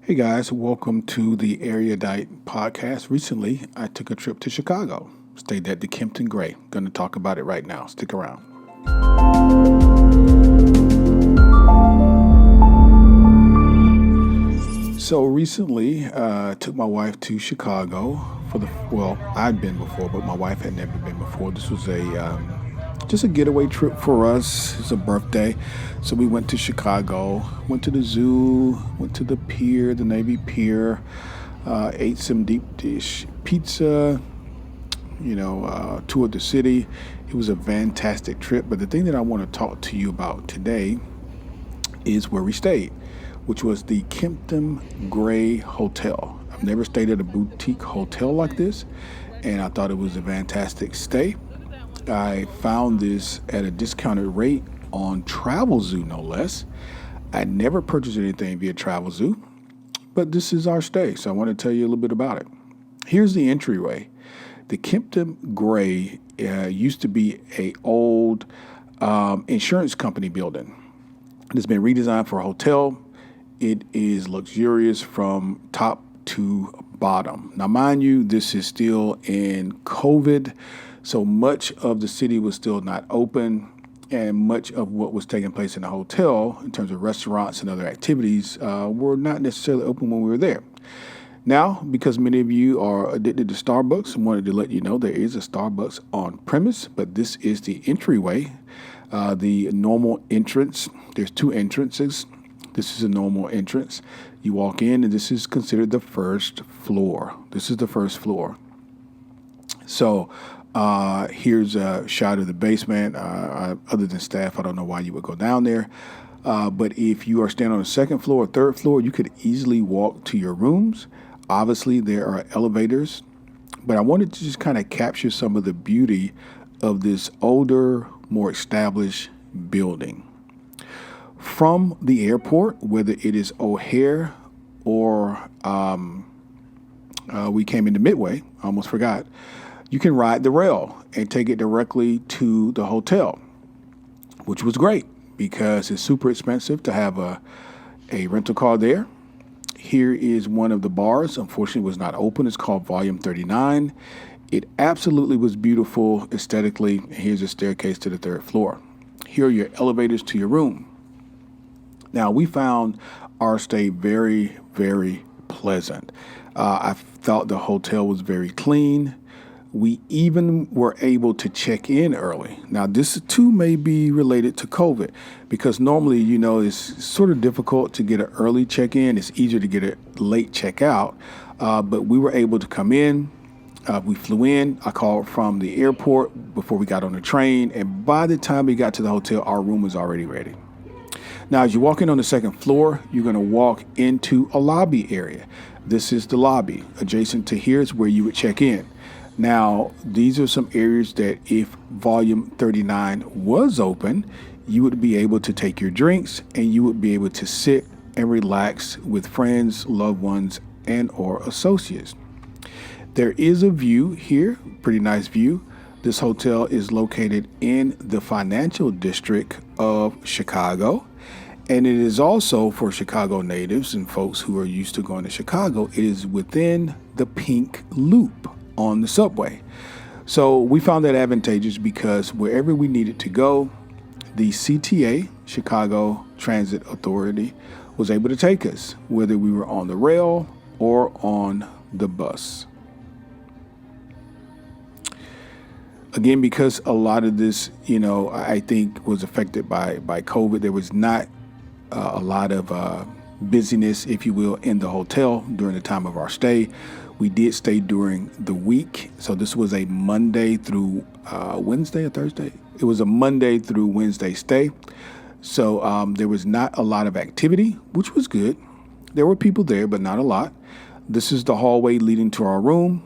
Hey guys, welcome to the Erudite podcast. Recently, I took a trip to Chicago. Stayed at the Kimpton Gray. Going to talk about it right now. Stick around. So recently, took my wife to Chicago I'd been before, but my wife had never been before. This was just a getaway trip for us. It's a birthday. So we went to Chicago, went to the zoo, went to the pier, the Navy Pier, ate some deep dish pizza, toured the city. It was a fantastic trip. But the thing that I want to talk to you about today is where we stayed, which was the Kimpton Gray Hotel. I've never stayed at a boutique hotel like this, and I thought it was a fantastic stay. I found this at a discounted rate on Travelzoo, no less. I never purchased anything via Travelzoo, but this is our stay, so I want to tell you a little bit about it. Here's the entryway. The Kimpton Gray used to be a old insurance company building. It's been redesigned for a hotel. It is luxurious from top to bottom. Now, mind you, this is still in COVID, so much of the city was still not open, and much of what was taking place in the hotel in terms of restaurants and other activities were not necessarily open when we were there. Now, because many of you are addicted to Starbucks, I wanted to let you know there is a Starbucks on premise, but this is the entryway. The normal entrance, there's two entrances. This is a normal entrance. You walk in, and this is considered the first floor. This is the first floor. So here's a shot of the basement. Other than staff, I don't know why you would go down there. But if you are standing on the second floor or third floor, you could easily walk to your rooms. Obviously, there are elevators. But I wanted to just kind of capture some of the beauty of this older, more established building. From the airport, whether it is O'Hare or we came into Midway, I almost forgot, you can ride the rail and take it directly to the hotel, which was great because it's super expensive to have a rental car there. Here is one of the bars. Unfortunately, it was not open. It's called Volume 39. It absolutely was beautiful aesthetically. Here's a staircase to the third floor. Here are your elevators to your room. Now, we found our stay very, very pleasant. I thought the hotel was very clean. We even were able to check in early. Now, this too may be related to COVID because normally, it's sort of difficult to get an early check-in. It's easier to get a late check-out. But we were able to come in. We flew in. I called from the airport before we got on the train. And by the time we got to the hotel, our room was already ready. Now, as you walk in on the second floor, you're going to walk into a lobby area. This is the lobby. Adjacent to here is where you would check in. Now, these are some areas that if Volume 39 was open, you would be able to take your drinks and you would be able to sit and relax with friends, loved ones, and or associates. There is a view here, pretty nice view. This hotel is located in the financial district of Chicago. And it is also for Chicago natives and folks who are used to going to Chicago. It is within the Pink Loop on the subway. So we found that advantageous because wherever we needed to go, the CTA, Chicago Transit Authority, was able to take us, whether we were on the rail or on the bus. Again, because a lot of this, I think was affected by COVID, there was not a lot of busyness, if you will, in the hotel during the time of our stay. We did stay during the week. So this was a Monday through Wednesday or Thursday. It was a Monday through Wednesday stay. So there was not a lot of activity, which was good. There were people there, but not a lot. This is the hallway leading to our room.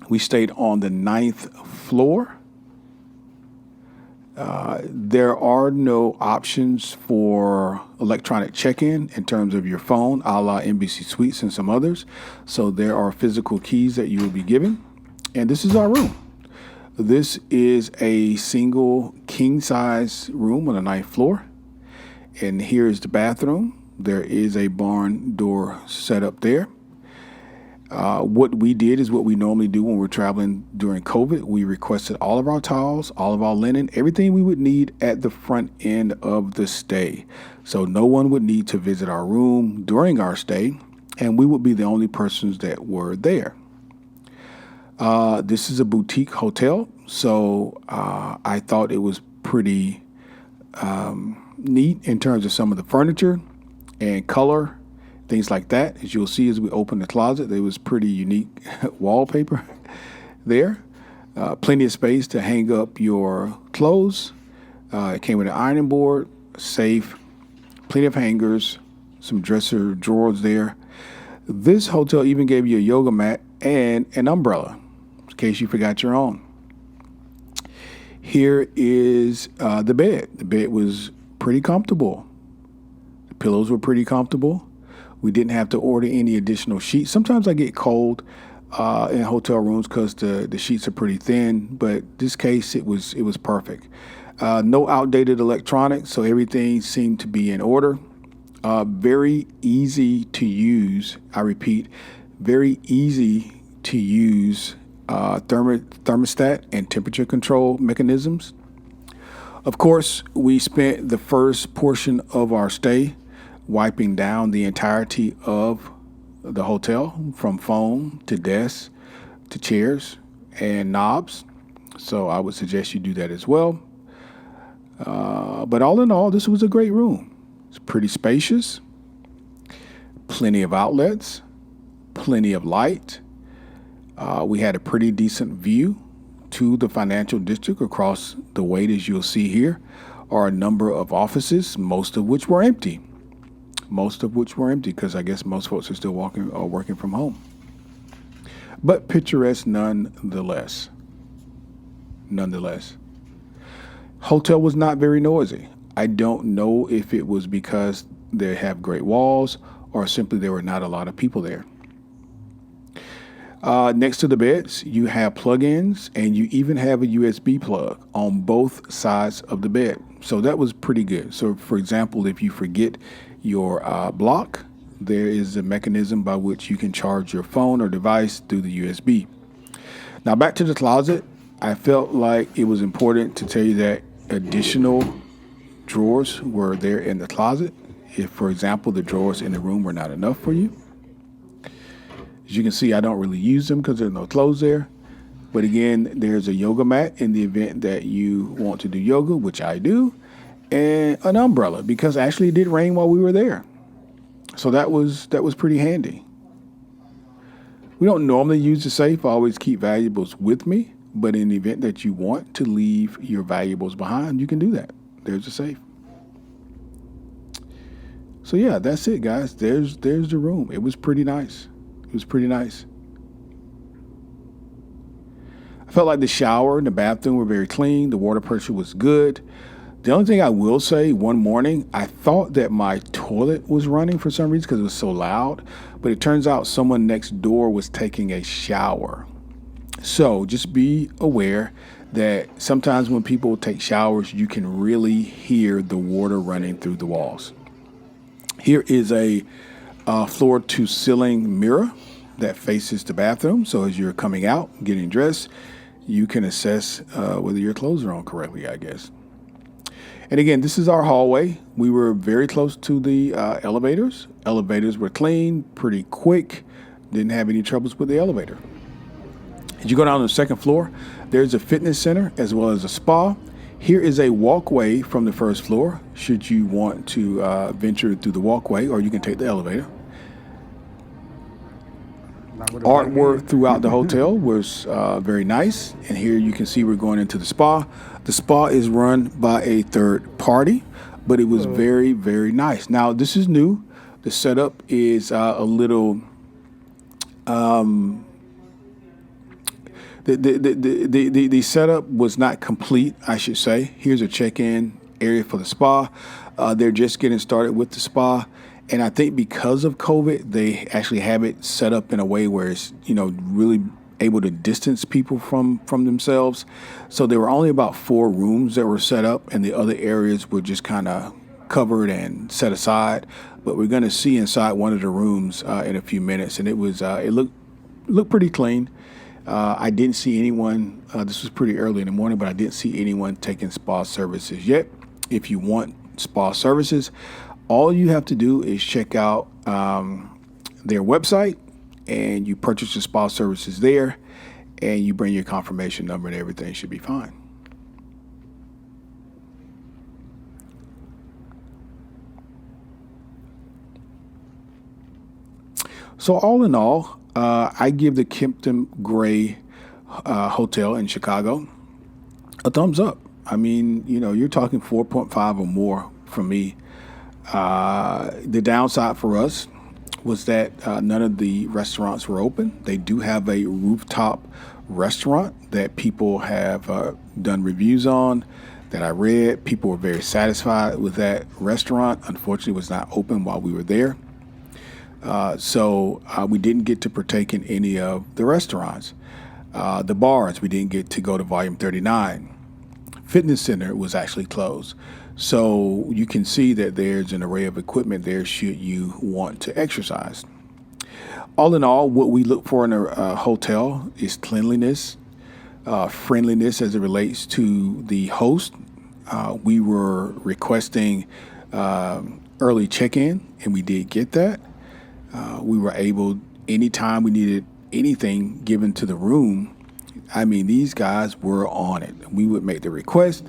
We stayed on the 9th floor. There are no options for electronic check-in in terms of your phone, a la NBC Suites and some others. So there are physical keys that you will be given. And this is our room. This is a single king-size room on the 9th floor. And here is the bathroom. There is a barn door set up there. What we did is what we normally do when we're traveling during COVID. We requested all of our towels, all of our linen, everything we would need at the front end of the stay. So no one would need to visit our room during our stay, and we would be the only persons that were there. This is a boutique hotel, so I thought it was pretty neat in terms of some of the furniture and color, things like that. As you'll see as we open the closet, there was pretty unique wallpaper there. Plenty of space to hang up your clothes. It came with an ironing board, safe, plenty of hangers, some dresser drawers there. This hotel even gave you a yoga mat and an umbrella in case you forgot your own. Here is the bed. The bed was pretty comfortable. The pillows were pretty comfortable. We didn't have to order any additional sheets. Sometimes I get cold in hotel rooms because the sheets are pretty thin, but this case it was perfect. No outdated electronics, so everything seemed to be in order. Very easy to use. I repeat, very easy to use thermostat and temperature control mechanisms. Of course, we spent the first portion of our stay wiping down the entirety of the hotel, from foam to desks to chairs and knobs. So I would suggest you do that as well. But all in all, this was a great room. It's pretty spacious, plenty of outlets, plenty of light. We had a pretty decent view to the financial district. Across the way, as you'll see here, are a number of offices, most of which were empty. Because I guess most folks are still working from home. But picturesque nonetheless. Hotel was not very noisy. I don't know if it was because they have great walls or simply there were not a lot of people there. Next to the beds, you have plug-ins, and you even have a USB plug on both sides of the bed. So that was pretty good. So, for example, if you forget your block, there is a mechanism by which you can charge your phone or device through the USB. Now, back to the closet, I felt like it was important to tell you that additional drawers were there in the closet. If, for example, the drawers in the room were not enough for you. As you can see, I don't really use them because there's no clothes there. But again, there's a yoga mat in the event that you want to do yoga, which I do, and an umbrella because actually it did rain while we were there. So that was pretty handy. We don't normally use the safe. I always keep valuables with me, but in the event that you want to leave your valuables behind, you can do that. There's a safe. So yeah, that's it, guys. There's the room. It was pretty nice. I felt like the shower and the bathroom were very clean. The water pressure was good. The only thing I will say, one morning, I thought that my toilet was running for some reason because it was so loud. But it turns out someone next door was taking a shower. So just be aware that sometimes when people take showers, you can really hear the water running through the walls. Here is a floor-to-ceiling mirror that faces the bathroom. So as you're coming out, getting dressed, you can assess whether your clothes are on correctly, I guess. And again, this is our hallway. We were very close to the elevators. Elevators were clean, pretty quick. Didn't have any troubles with the elevator. As you go down to the second floor, there's a fitness center as well as a spa. Here is a walkway from the first floor, should you want to venture through the walkway, or you can take the elevator. Artwork throughout the hotel was very nice. And here you can see we're going into the spa. The spa is run by a third party, but it was very, very nice. Now, this is new. The setup is a little... The setup was not complete, I should say. Here's a check-in area for the spa. They're just getting started with the spa. And I think because of COVID, they actually have it set up in a way where it's, really able to distance people from themselves. So there were only about 4 rooms that were set up, and the other areas were just kind of covered and set aside. but we're going to see inside one of the rooms in a few minutes, and it looked pretty clean. I didn't see anyone. This was pretty early in the morning, but I didn't see anyone taking spa services yet. If you want spa services, all you have to do is check out their website, and you purchase the spa services there, and you bring your confirmation number, and everything should be fine. So all in all, I give the Kimpton Gray Hotel in Chicago a thumbs up. I mean, you're talking 4.5 or more from me. The downside for us was that none of the restaurants were open. They do have a rooftop restaurant that people have done reviews on that I read. People were very satisfied with that restaurant. Unfortunately, it was not open while we were there. So we didn't get to partake in any of the restaurants. The bars, we didn't get to go to Volume 39. Fitness center was actually closed. So you can see that there's an array of equipment there should you want to exercise. All in all, what we look for in a hotel is cleanliness, friendliness as it relates to the host. We were requesting early check-in, and we did get that. We were able, anytime we needed anything given to the room, I mean, these guys were on it. We would make the request.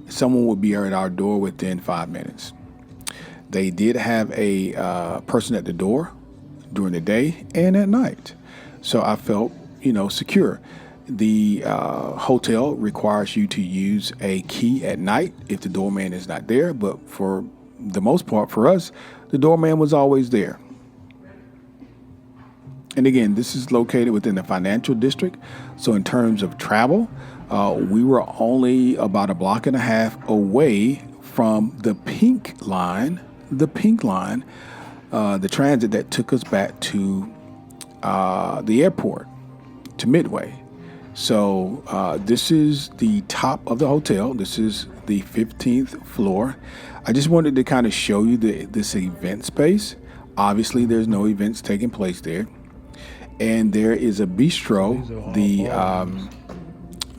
Someone would be at our door within 5 minutes. They did have a person at the door during the day and at night. So I felt, secure. The hotel requires you to use a key at night if the doorman is not there. But for the most part, for us, the doorman was always there. And again, this is located within the financial district. So in terms of travel, we were only about a block and a half away from the pink line, the transit that took us back to the airport, to Midway. So this is the top of the hotel. This is the 15th floor. I just wanted to kind of show you this event space. Obviously, there's no events taking place there. And there is a bistro.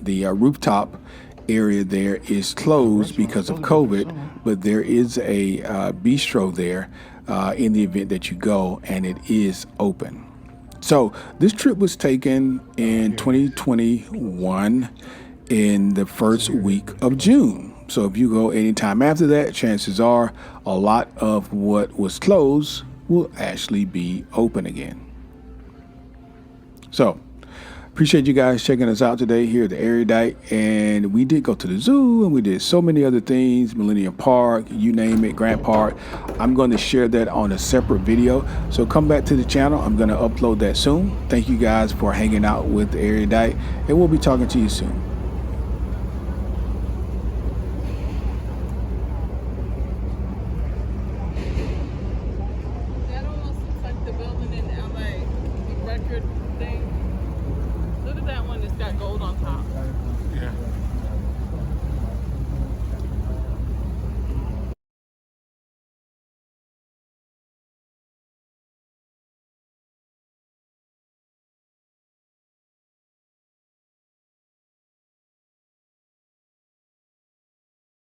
The rooftop area there is closed because of COVID, but there is a bistro there in the event that you go, and it is open. So this trip was taken in 2021 in the first week of June. So if you go anytime after that, chances are a lot of what was closed will actually be open again. So, appreciate you guys checking us out today here at the Erudite. And we did go to the zoo, and we did so many other things, Millennium Park, you name it, Grant Park. I'm going to share that on a separate video. So come back to the channel. I'm going to upload that soon. Thank you guys for hanging out with the Erudite, and we'll be talking to you soon.